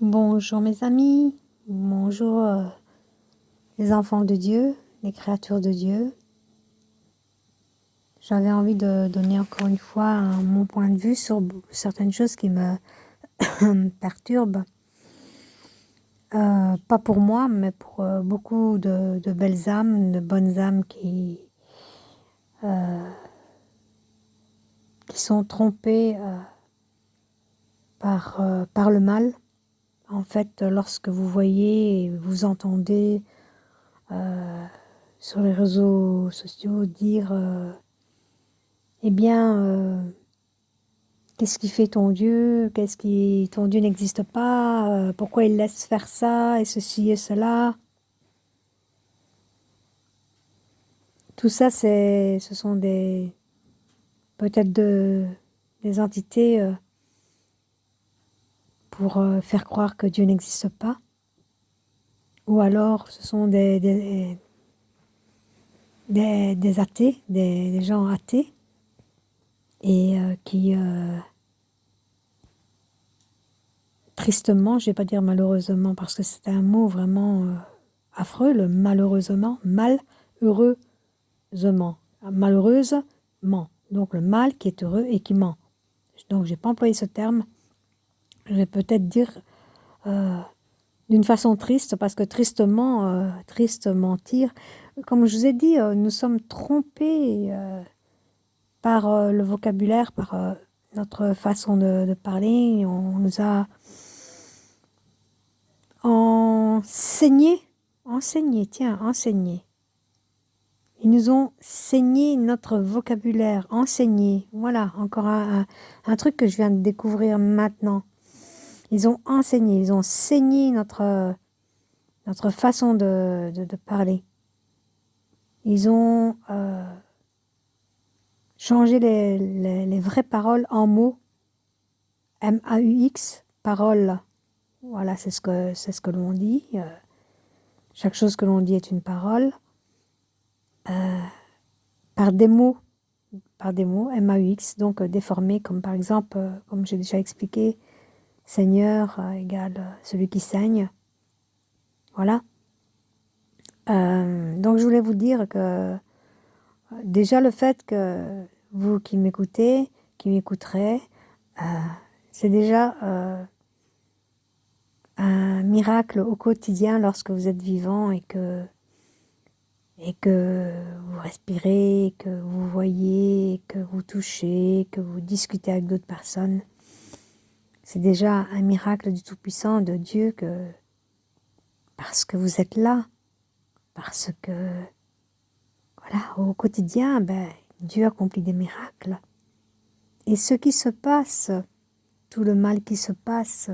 Bonjour mes amis, bonjour les enfants de Dieu, les créatures de Dieu. J'avais envie de donner encore une fois mon point de vue sur certaines choses qui me perturbent. Pas pour moi, mais pour beaucoup de belles âmes, de bonnes âmes qui sont trompées par le mal. En fait, lorsque vous voyez et vous entendez sur les réseaux sociaux dire eh bien, qu'est-ce qui fait ton Dieu? Ton Dieu n'existe pas? Pourquoi il laisse faire ça et ceci et cela? Tout ça, ce sont peut-être des entités pour faire croire que Dieu n'existe pas. Ou alors, ce sont des athées, des gens athées et qui tristement, je ne vais pas dire malheureusement parce que c'est un mot vraiment affreux, le malheureusement, malheureusement, donc le mal qui est heureux et qui ment. Donc je n'ai pas employé ce terme, je vais peut-être dire d'une façon triste parce que tristement, triste mentir, comme je vous ai dit, nous sommes trompés par le vocabulaire, par notre façon de parler, on nous a enseigné. Ils nous ont saigné notre vocabulaire, enseigné. Voilà, encore un truc que je viens de découvrir maintenant. Ils ont enseigné, ils ont saigné notre façon de parler. Ils ont changé les vraies paroles en mots. M-A-U-X, paroles. Voilà, c'est ce que l'on dit. Chaque chose que l'on dit est une parole. Par des mots, M-A-U-X, donc déformés, comme par exemple, comme j'ai déjà expliqué, Seigneur égale celui qui saigne. Voilà. Donc je voulais vous dire que déjà le fait que vous qui m'écoutez, qui m'écouterez, c'est déjà un miracle au quotidien lorsque vous êtes vivant et que vous respirez, que vous voyez, que vous touchez, que vous discutez avec d'autres personnes. C'est déjà un miracle du Tout-Puissant, de Dieu, parce que vous êtes là, parce que, voilà, au quotidien, Dieu accomplit des miracles. Et ce qui se passe, tout le mal qui se passe,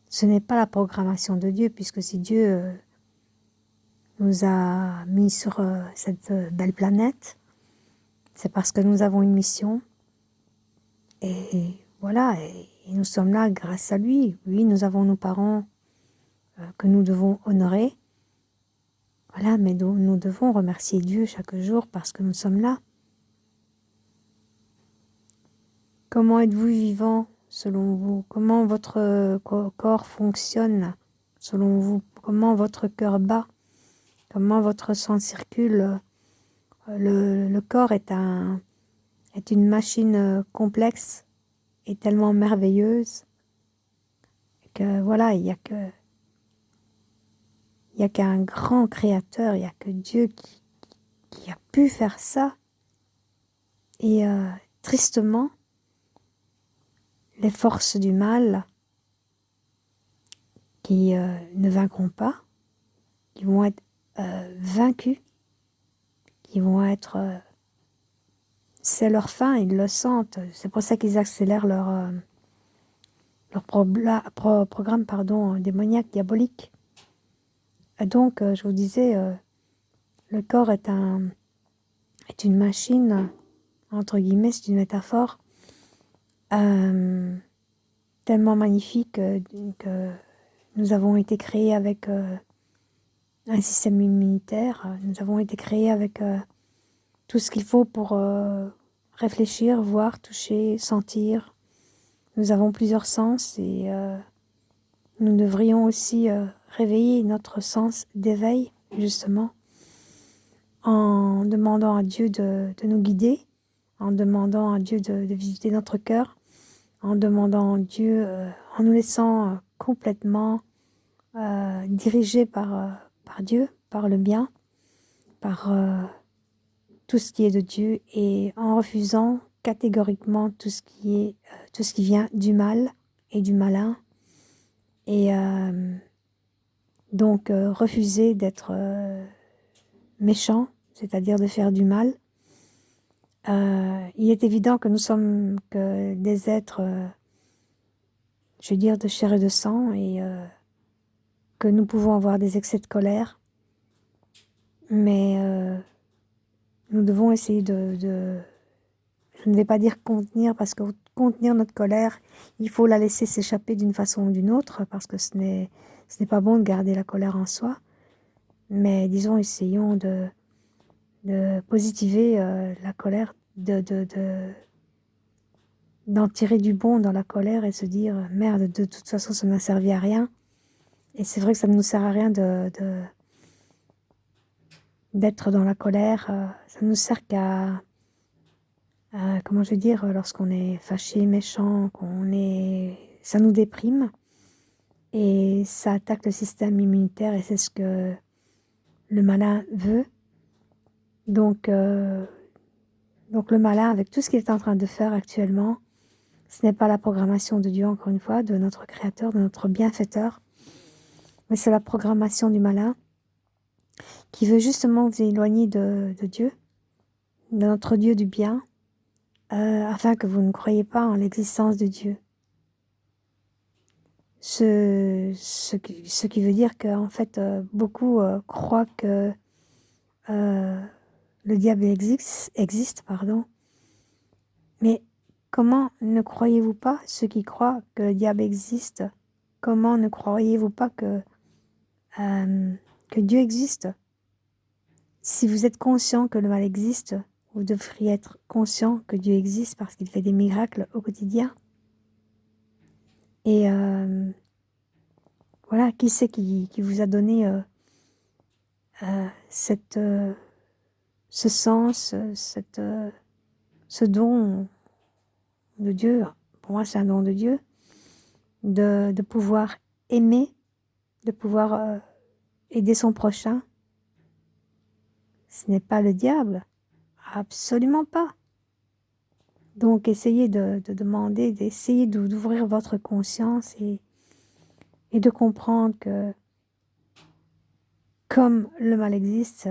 ce n'est pas la programmation de Dieu, puisque si Dieu nous a mis sur cette belle planète, c'est parce que nous avons une mission. Et voilà, et nous sommes là grâce à lui. Oui, nous avons nos parents que nous devons honorer. Voilà, mais nous devons remercier Dieu chaque jour parce que nous sommes là. Comment êtes-vous vivant selon vous? Comment votre corps fonctionne selon vous? Comment votre cœur bat? Comment votre sang circule? Le corps est une machine complexe et tellement merveilleuse que voilà, il n'y a qu'un grand créateur, il n'y a que Dieu qui a pu faire ça. Et tristement, les forces du mal qui ne vaincront pas, qui vont être vaincus, qui vont être... c'est leur fin, ils le sentent. C'est pour ça qu'ils accélèrent leur programme démoniaque, diabolique. Et donc, je vous disais, le corps est une machine, entre guillemets, c'est une métaphore, tellement magnifique que nous avons été créés avec un système immunitaire, nous avons été créés avec tout ce qu'il faut pour réfléchir, voir, toucher, sentir. Nous avons plusieurs sens et nous devrions aussi réveiller notre sens d'éveil, justement, en demandant à Dieu de nous guider, en demandant à Dieu de visiter notre cœur, en demandant à Dieu, en nous laissant complètement dirigés par Dieu, par le bien, par tout ce qui est de Dieu, et en refusant catégoriquement tout ce qui vient du mal et du malin, et donc refuser d'être méchant, c'est-à-dire de faire du mal. Il est évident que nous sommes que des êtres, je veux dire, de chair et de sang, et que nous pouvons avoir des excès de colère, mais nous devons essayer je ne vais pas dire contenir, parce que contenir notre colère, il faut la laisser s'échapper d'une façon ou d'une autre, parce que ce n'est pas bon de garder la colère en soi. Mais disons, essayons de positiver la colère, d'en tirer du bon dans la colère et se dire « Merde, de toute façon, ça n'a servi à rien. » Et c'est vrai que ça ne nous sert à rien d'être dans la colère. Ça ne nous sert qu'à comment je veux dire, lorsqu'on est fâché, méchant, ça nous déprime et ça attaque le système immunitaire, et c'est ce que le malin veut. Donc le malin, avec tout ce qu'il est en train de faire actuellement, ce n'est pas la programmation de Dieu, encore une fois, de notre Créateur, de notre bienfaiteur, mais c'est la programmation du malin qui veut justement vous éloigner de Dieu, de notre Dieu du bien, afin que vous ne croyiez pas en l'existence de Dieu. Ce qui veut dire qu'en fait, beaucoup croient que le diable existe, pardon. Mais comment ne croyez-vous pas, ceux qui croient que le diable existe, comment ne croyez-vous pas que Dieu existe? Si vous êtes conscient que le mal existe, vous devriez être conscient que Dieu existe parce qu'il fait des miracles au quotidien. Et voilà, qui c'est qui vous a donné ce sens, ce don de Dieu? Pour moi, c'est un don de Dieu, de pouvoir aimer, de pouvoir aider son prochain. Ce n'est pas le diable, absolument pas. Donc, essayez de demander, d'essayer d'ouvrir votre conscience et de comprendre que comme le mal existe,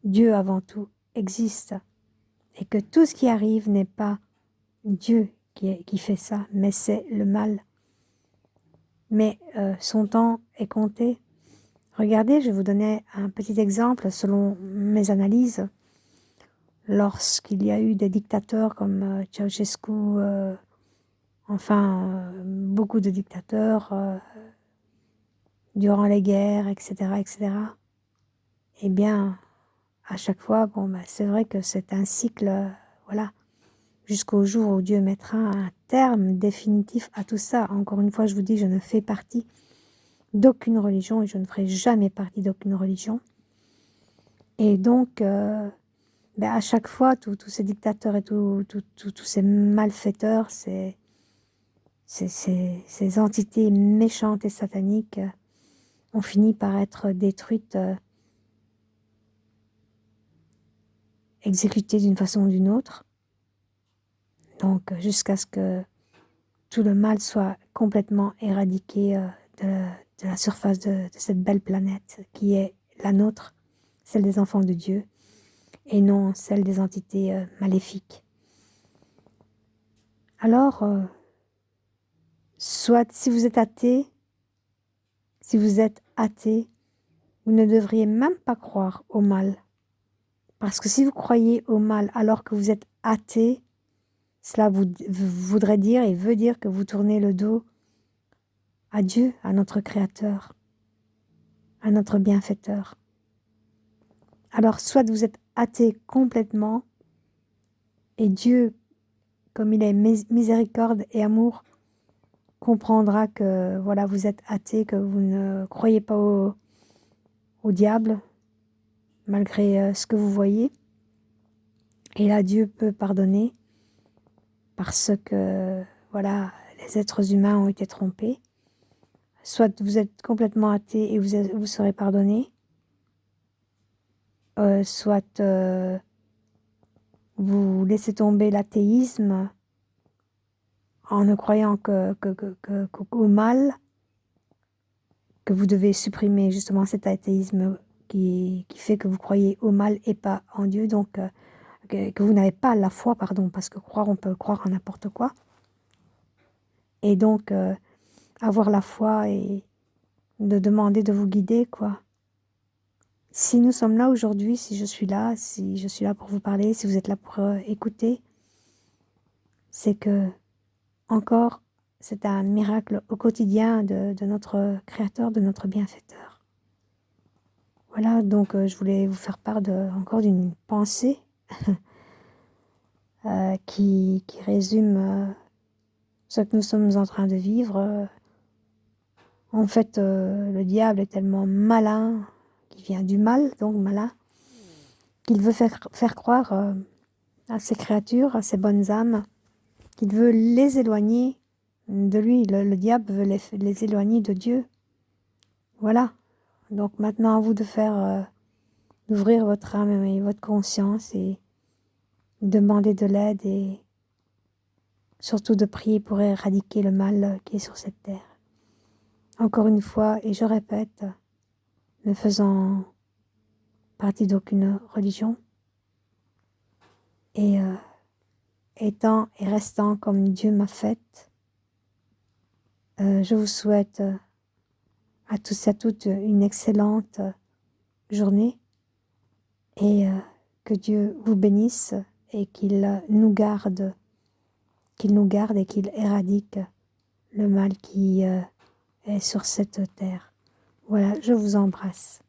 Dieu avant tout existe, et que tout ce qui arrive n'est pas Dieu qui fait ça, mais c'est le mal. Mais son temps est compté. Regardez, je vais vous donner un petit exemple selon mes analyses. Lorsqu'il y a eu des dictateurs comme Ceausescu, beaucoup de dictateurs durant les guerres, etc., eh bien, à chaque fois, c'est vrai que c'est un cycle, voilà, jusqu'au jour où Dieu mettra un terme définitif à tout ça. Encore une fois, je vous dis, je ne fais partie d'aucune religion et je ne ferai jamais partie d'aucune religion. Et donc, à chaque fois, tous ces dictateurs et tous ces malfaiteurs, ces entités méchantes et sataniques ont fini par être détruites, exécutées d'une façon ou d'une autre. Donc, jusqu'à ce que tout le mal soit complètement éradiqué de la surface de cette belle planète qui est la nôtre, celle des enfants de Dieu, et non celle des entités maléfiques. Alors, soit si vous êtes athée, vous ne devriez même pas croire au mal. Parce que si vous croyez au mal alors que vous êtes athée, cela voudrait dire et veut dire que vous tournez le dos à Dieu, à notre Créateur, à notre bienfaiteur. Alors, soit vous êtes athée complètement, et Dieu, comme il est miséricorde et amour, comprendra que voilà, vous êtes athée, que vous ne croyez pas au diable, malgré ce que vous voyez. Et là, Dieu peut pardonner parce que, voilà, les êtres humains ont été trompés. Soit vous êtes complètement athée et vous serez pardonné, soit vous laissez tomber l'athéisme en ne croyant qu'au mal, que vous devez supprimer justement cet athéisme qui fait que vous croyez au mal et pas en Dieu, donc que vous n'avez pas la foi, pardon, parce que croire, on peut croire en n'importe quoi. Et donc, avoir la foi et de demander de vous guider, quoi. Si nous sommes là aujourd'hui, si je suis là pour vous parler, si vous êtes là pour écouter, c'est que encore, c'est un miracle au quotidien de notre Créateur, de notre Bienfaiteur. Voilà, donc je voulais vous faire part encore d'une pensée qui résume ce que nous sommes en train de vivre. En fait, le diable est tellement malin, qui vient du mal, donc malin, qu'il veut faire croire à ces créatures, à ces bonnes âmes, qu'il veut les éloigner de lui. Le diable veut les éloigner de Dieu. Voilà. Donc maintenant à vous de d'ouvrir votre âme et votre conscience et demander de l'aide et surtout de prier pour éradiquer le mal qui est sur cette terre. Encore une fois, et je répète, ne faisant partie d'aucune religion et étant et restant comme Dieu m'a faite, je vous souhaite à tous et à toutes une excellente journée et que Dieu vous bénisse et qu'il nous garde et qu'il éradique le mal qui est sur cette terre. Voilà, je vous embrasse.